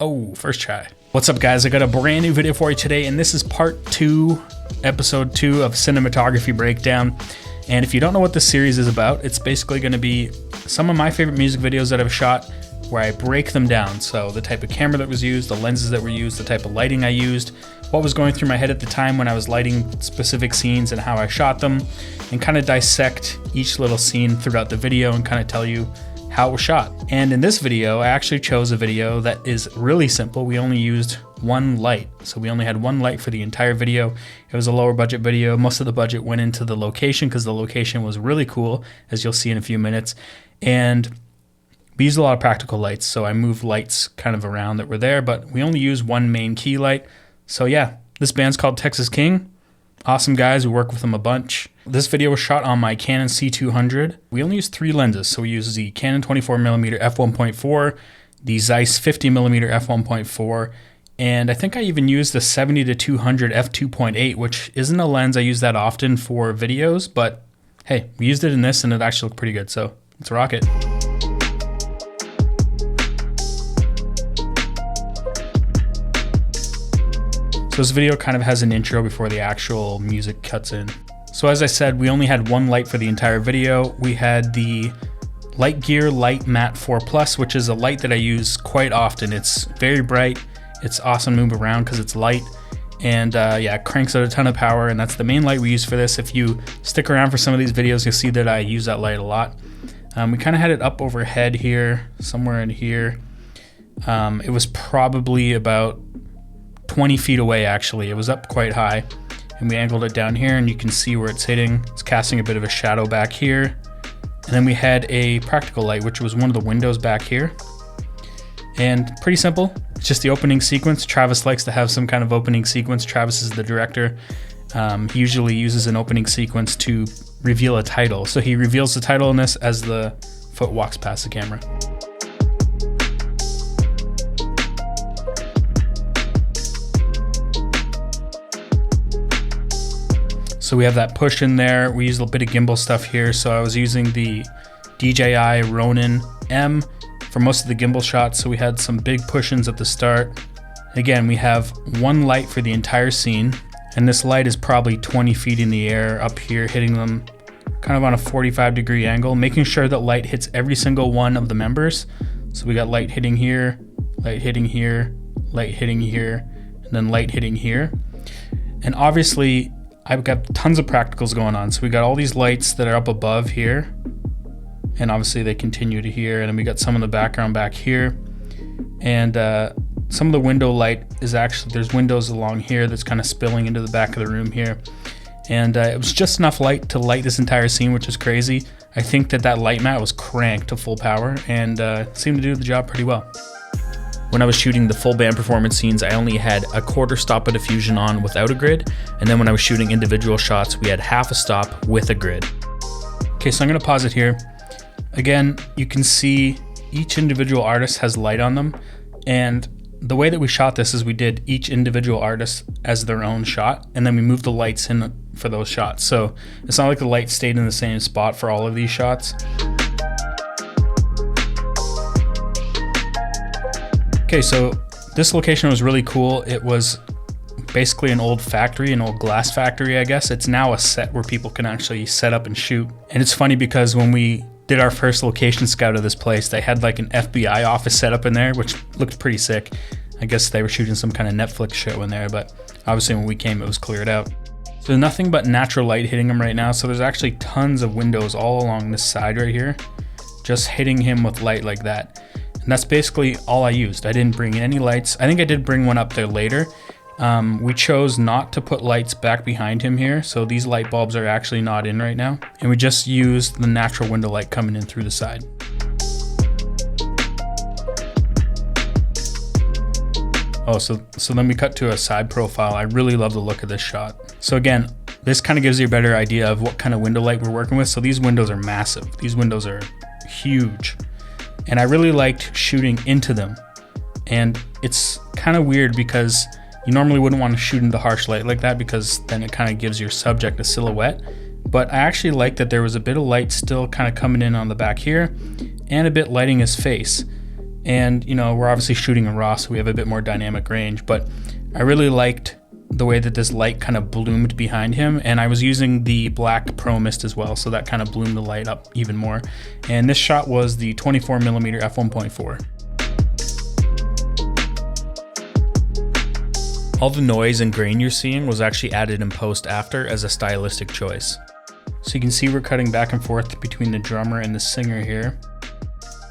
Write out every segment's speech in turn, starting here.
Oh, first try. What's up, guys? I got a brand new video for you today, and this is part 2, episode 2 of Cinematography Breakdown. And if you don't know what this series is about, it's basically going to be some of my favorite music videos that I've shot where I break them down. So the type of camera that was used, the lenses that were used, the type of lighting I used, what was going through my head at the time when I was lighting specific scenes and how I shot them, and kind of dissect each little scene throughout the video and kind of tell you how it was shot. And in this video, I actually chose a video that is really simple. We only used one light. So we only had one light for the entire video. It was a lower budget video. Most of the budget went into the location because the location was really cool, as you'll see in a few minutes. And we used a lot of practical lights. So I moved lights kind of around that were there, but we only used one main key light. So yeah, this band's called Texas King. Awesome guys, we work with them a bunch. This video was shot on my Canon C200. We only used 3 lenses, so we used the Canon 24mm f1.4, the Zeiss 50mm f1.4, and I think I even used the 70-200 f2.8, which isn't a lens I use that often for videos, but hey, we used it in this and it actually looked pretty good, so let's rock it. So this video kind of has an intro before the actual music cuts in. So as I said, we only had one light for the entire video. We had the Lightgear Light Matte 4 Plus, which is a light that I use quite often. It's very bright. It's awesome to move around because it's light. And yeah, it cranks out a ton of power, and that's the main light we use for this. If you stick around for some of these videos, you'll see that I use that light a lot. We kind of had it up overhead here, somewhere in here. It was probably about 20 feet away actually. It was up quite high, and we angled it down here and you can see where it's hitting. It's casting a bit of a shadow back here. And then we had a practical light, which was one of the windows back here. And pretty simple, it's just the opening sequence. Travis likes to have some kind of opening sequence. Travis is the director. He usually uses an opening sequence to reveal a title. So he reveals the title in this as the foot walks past the camera. So we have that push in there. We use a bit of gimbal stuff here. So I was using the DJI Ronin M for most of the gimbal shots. So we had some big push-ins at the start. Again, we have one light for the entire scene. And this light is probably 20 feet in the air up here, hitting them kind of on a 45-degree angle, making sure that light hits every single one of the members. So we got light hitting here, light hitting here, light hitting here, and then light hitting here. And obviously, I've got tons of practicals going on. So we got all these lights that are up above here, and obviously they continue to here. And then we got some in the background back here. And some of the window light is actually, there's windows along here that's kind of spilling into the back of the room here. And it was just enough light to light this entire scene, which is crazy. I think that light mat was cranked to full power and seemed to do the job pretty well. When I was shooting the full band performance scenes, I only had a quarter stop of diffusion on without a grid. And then when I was shooting individual shots, we had half a stop with a grid. Okay, so I'm gonna pause it here. Again, you can see each individual artist has light on them. And the way that we shot this is we did each individual artist as their own shot, and then we moved the lights in for those shots. So it's not like the light stayed in the same spot for all of these shots. Okay, so this location was really cool. It was basically an old factory, an old glass factory, I guess. It's now a set where people can actually set up and shoot. And it's funny because when we did our first location scout of this place, they had like an FBI office set up in there, which looked pretty sick. I guess they were shooting some kind of Netflix show in there, but obviously when we came, it was cleared out. So there's nothing but natural light hitting him right now. So there's actually tons of windows all along this side right here, just hitting him with light like that. And that's basically all I used. I didn't bring in any lights. I think I did bring one up there later. We chose not to put lights back behind him here. So these light bulbs are actually not in right now. And we just used the natural window light coming in through the side. Oh, so then we cut to a side profile. I really love the look of this shot. So again, this kind of gives you a better idea of what kind of window light we're working with. So these windows are massive. These windows are huge. And I really liked shooting into them. And it's kind of weird because you normally wouldn't want to shoot into harsh light like that because then it kind of gives your subject a silhouette. But I actually liked that there was a bit of light still kind of coming in on the back here and a bit lighting his face. And you know, we're obviously shooting in RAW, so we have a bit more dynamic range, but I really liked the way that this light kind of bloomed behind him, and I was using the black Pro Mist as well, so that kind of bloomed the light up even more. And this shot was the 24mm f1.4. All the noise and grain you're seeing was actually added in post after as a stylistic choice. So you can see we're cutting back and forth between the drummer and the singer here.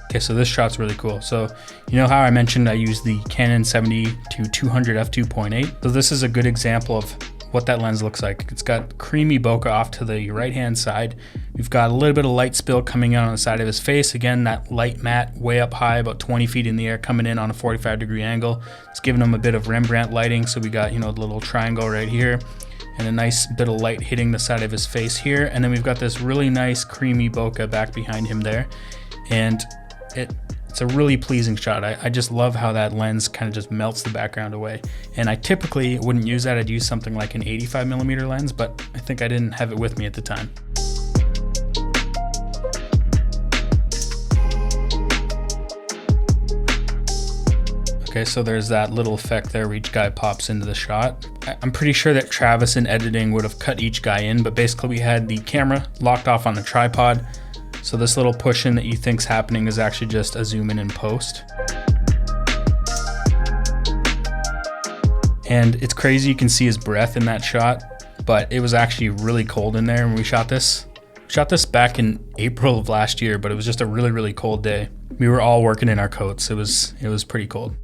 Okay, so this shot's really cool. So you know how I mentioned I use the Canon 70-200 f2.8? So this is a good example of what that lens looks like. It's got creamy bokeh off to the right hand side. We've got a little bit of light spill coming in on the side of his face. Again, that light matte way up high, about 20 feet in the air, coming in on a 45-degree angle. It's giving him a bit of Rembrandt lighting. So we got, you know, the little triangle right here, and a nice bit of light hitting the side of his face here. And then we've got this really nice creamy bokeh back behind him there. And it's a really pleasing shot. I just love how that lens kind of just melts the background away. And I typically wouldn't use that. I'd use something like an 85mm lens, but I think I didn't have it with me at the time. Okay, so there's that little effect there where each guy pops into the shot. I'm pretty sure that Travis in editing would have cut each guy in, but basically we had the camera locked off on the tripod. So this little push in that you think's happening is actually just a zoom in post. And it's crazy, you can see his breath in that shot, but it was actually really cold in there when we shot this. Shot this back in April of last year, but it was just a really, really cold day. We were all working in our coats. It was pretty cold.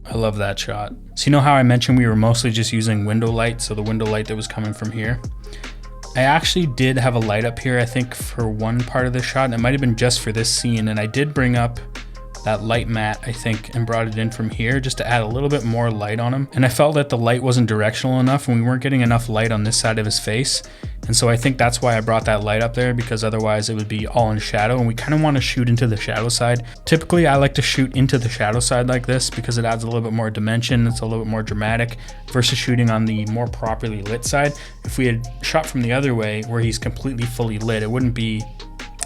I love that shot. So you know how I mentioned we were mostly just using window light, so the window light that was coming from here? I actually did have a light up here, I think, for one part of the shot, and it might have been just for this scene, and I did bring up that light matte, I think, and brought it in from here just to add a little bit more light on him. And I felt that the light wasn't directional enough, and we weren't getting enough light on this side of his face. And so I think that's why I brought that light up there, because otherwise it would be all in shadow, and we kind of want to shoot into the shadow side. Typically, I like to shoot into the shadow side like this because it adds a little bit more dimension, it's a little bit more dramatic, versus shooting on the more properly lit side. If we had shot from the other way, where he's completely fully lit, it wouldn't be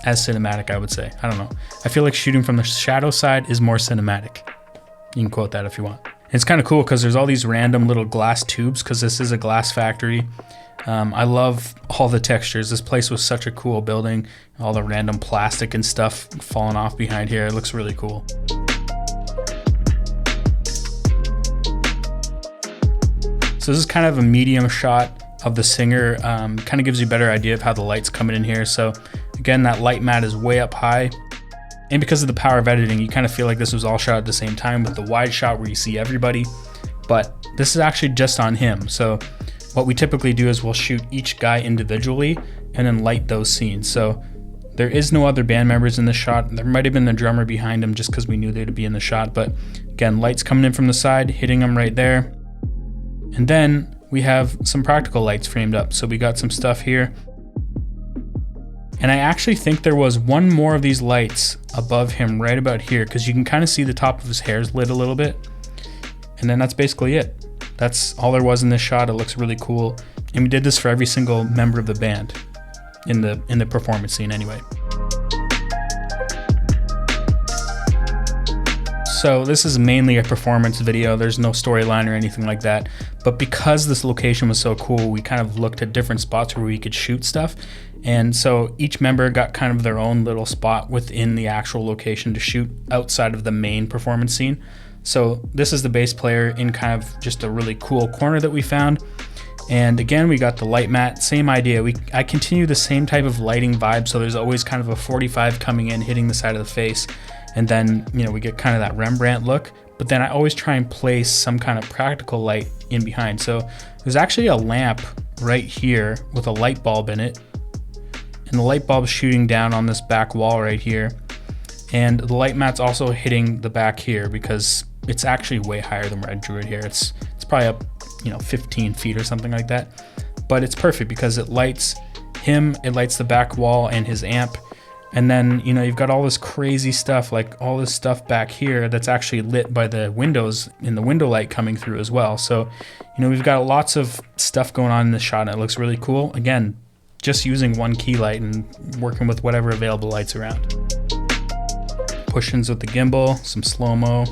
as cinematic, I would say. I don't know. I feel like shooting from the shadow side is more cinematic. You can quote that if you want. It's kind of cool because there's all these random little glass tubes, because this is a glass factory. I love all the textures. This place was such a cool building. All the random plastic and stuff falling off behind here. It looks really cool. So this is kind of a medium shot of the singer. Kind of gives you a better idea of how the light's coming in here. So again, that light matte is way up high. And because of the power of editing, you kind of feel like this was all shot at the same time with the wide shot where you see everybody. But this is actually just on him. So what we typically do is we'll shoot each guy individually and then light those scenes. So there is no other band members in this shot. There might have been the drummer behind him just because we knew they'd be in the shot. But again, lights coming in from the side, hitting him right there. And then we have some practical lights framed up. So we got some stuff here. And I actually think there was one more of these lights above him right about here, because you can kind of see the top of his hair's lit a little bit. And then that's basically it. That's all there was in this shot. It looks really cool. And we did this for every single member of the band in the performance scene anyway. So this is mainly a performance video. There's no storyline or anything like that. But because this location was so cool, we kind of looked at different spots where we could shoot stuff. And so each member got kind of their own little spot within the actual location to shoot outside of the main performance scene. So this is the bass player in kind of just a really cool corner that we found. And again, we got the light matte, same idea. I continue the same type of lighting vibe. So there's always kind of a 45 coming in, hitting the side of the face. And then, you know, we get kind of that Rembrandt look, but then I always try and place some kind of practical light in behind. So there's actually a lamp right here with a light bulb in it. And the light bulb's shooting down on this back wall right here. And the light matte's also hitting the back here because it's actually way higher than where I drew it here. It's probably up, 15 feet or something like that. But it's perfect because it lights him, it lights the back wall and his amp. And then, you've got all this crazy stuff, like all this stuff back here that's actually lit by the windows and the window light coming through as well. So, we've got lots of stuff going on in this shot and it looks really cool. Again, just using one key light and working with whatever available lights around. push-ins with the gimbal, some slow-mo.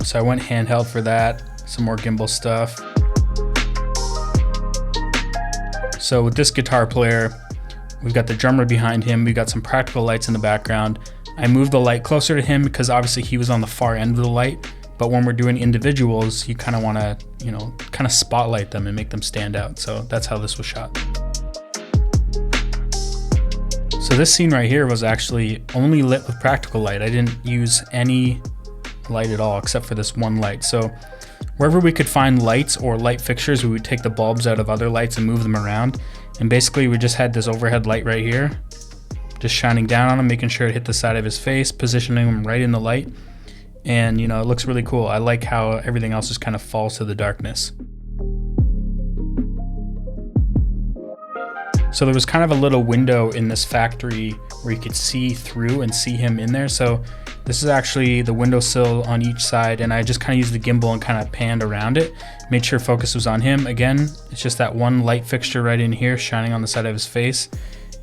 So I went handheld for that, some more gimbal stuff. So with this guitar player, we've got the drummer behind him, we've got some practical lights in the background. I moved the light closer to him because obviously he was on the far end of the light, but when we're doing individuals, you kind of want to, kind of spotlight them and make them stand out. So that's how this was shot. So this scene right here was actually only lit with practical light. I didn't use any light at all except for this one light. So wherever we could find lights or light fixtures, we would take the bulbs out of other lights and move them around. And basically we just had this overhead light right here, just shining down on him, making sure it hit the side of his face, positioning him right in the light. And it looks really cool. I like how everything else just kind of falls to the darkness. So there was kind of a little window in this factory where you could see through and see him in there. So this is actually the windowsill on each side, and I just kind of used the gimbal and kind of panned around it, made sure focus was on him. Again, it's just that one light fixture right in here shining on the side of his face,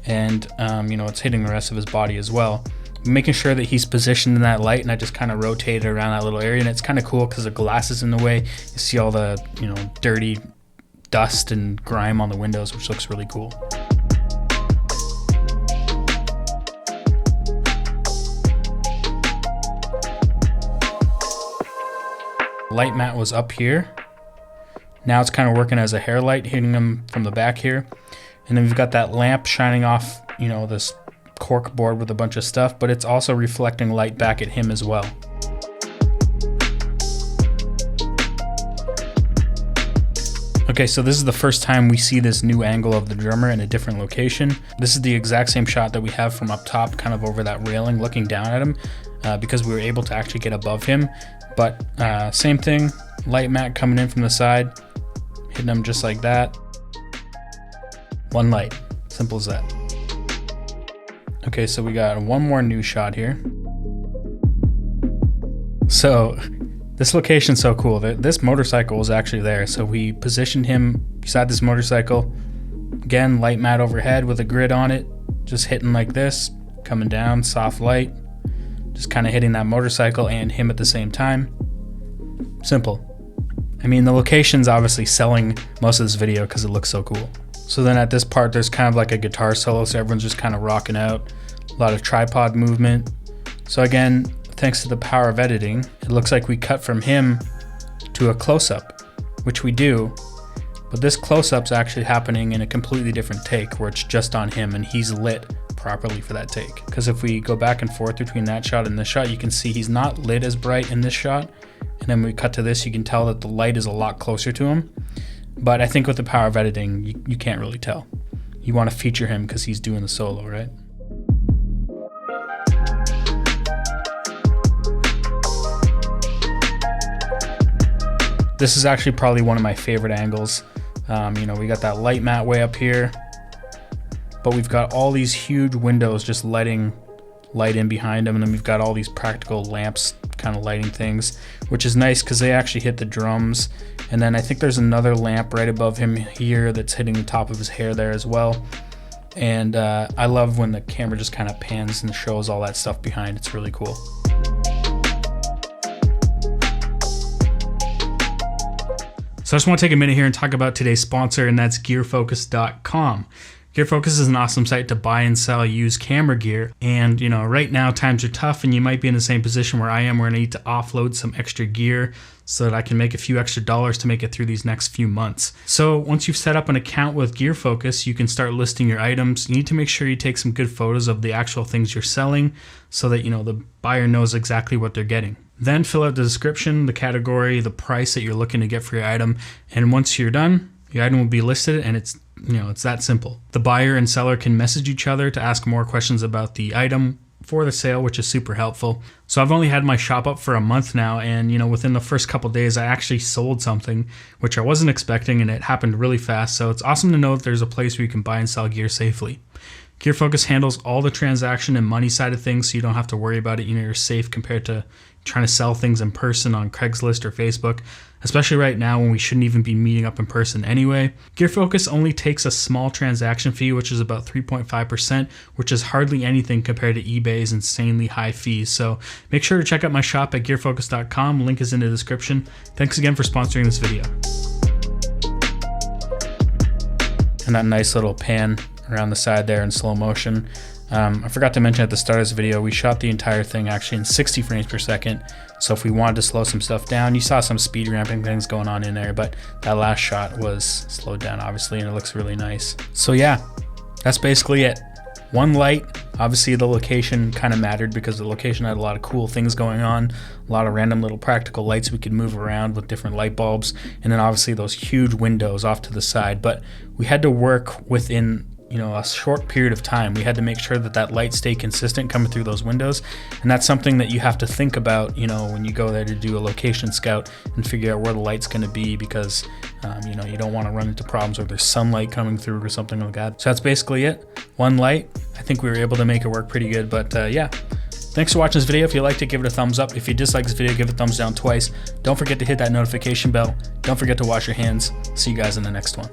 and it's hitting the rest of his body as well. Making sure that he's positioned in that light, and I just kind of rotated around that little area, and it's kind of cool because the glass is in the way. You see all the dirty dust and grime on the windows, which looks really cool. Light mat was up here. Now it's kind of working as a hair light, hitting him from the back here. And then we've got that lamp shining off, this cork board with a bunch of stuff, but it's also reflecting light back at him as well. Okay, so this is the first time we see this new angle of the drummer in a different location. This is the exact same shot that we have from up top, kind of over that railing, looking down at him, because we were able to actually get above him. But same thing, light mat coming in from the side, hitting him just like that. One light, simple as that. Okay, so we got one more new shot here. So this location's so cool. This motorcycle was actually there. So we positioned him beside this motorcycle. Again, light mat overhead with a grid on it, just hitting like this, coming down, soft light, just kind of hitting that motorcycle and him at the same time. Simple. I mean, the location's obviously selling most of this video because it looks so cool. So then at this part, there's kind of like a guitar solo, so everyone's just kind of rocking out. A lot of tripod movement. So again, thanks to the power of editing, it looks like we cut from him to a close-up, which we do, but this close-up's actually happening in a completely different take where it's just on him and he's lit properly for that take. Because if we go back and forth between that shot and this shot, you can see he's not lit as bright in this shot, and then when we cut to this, you can tell that the light is a lot closer to him. But I think with the power of editing, you can't really tell. You want to feature him because he's doing the solo, right? This is actually probably one of my favorite angles. We got that light mat way up here, but we've got all these huge windows just letting light in behind them, and then we've got all these practical lamps kind of lighting things, which is nice because they actually hit the drums. And then I think there's another lamp right above him here that's hitting the top of his hair there as well. And I love when the camera just kind of pans and shows all that stuff behind. It's really cool. So I just want to take a minute here and talk about today's sponsor, and that's gearfocus.com. GearFocus is an awesome site to buy and sell used camera gear. And right now times are tough, and you might be in the same position where I am, where I need to offload some extra gear so that I can make a few extra dollars to make it through these next few months. So once you've set up an account with GearFocus, you can start listing your items. You need to make sure you take some good photos of the actual things you're selling so that the buyer knows exactly what they're getting. Then fill out the description, the category, the price that you're looking to get for your item. And once you're done, your item will be listed, and it's that simple. The buyer and seller can message each other to ask more questions about the item for the sale, which is super helpful. So I've only had my shop up for a month now, and within the first couple days I actually sold something which I wasn't expecting, and it happened really fast. So it's awesome to know that there's a place where you can buy and sell gear safely. GearFocus handles all the transaction and money side of things, so you don't have to worry about it. You know, you're safe compared to trying to sell things in person on Craigslist or Facebook, especially right now when we shouldn't even be meeting up in person anyway. GearFocus only takes a small transaction fee, which is about 3.5%, which is hardly anything compared to eBay's insanely high fees. So make sure to check out my shop at gearfocus.com. Link is in the description. Thanks again for sponsoring this video. And that nice little pan around the side there in slow motion. I forgot to mention at the start of this video, we shot the entire thing actually in 60 frames per second. So if we wanted to slow some stuff down, you saw some speed ramping things going on in there, but that last shot was slowed down obviously, and it looks really nice. So yeah, that's basically it. One light. Obviously the location kind of mattered because the location had a lot of cool things going on, a lot of random little practical lights we could move around with different light bulbs, and then obviously those huge windows off to the side. But we had to work within, you know, a short period of time. We had to make sure that that light stayed consistent coming through those windows, and that's something that you have to think about, you know, when you go there to do a location scout and figure out where the light's going to be, because you know, you don't want to run into problems where there's sunlight coming through or something like that. So that's basically it. One light. I think we were able to make it work pretty good, but yeah. Thanks for watching this video. If you liked it, give it a thumbs up. If you dislike this video, give it a thumbs down twice. Don't forget to hit that notification bell. Don't forget to wash your hands. See you guys in the next one.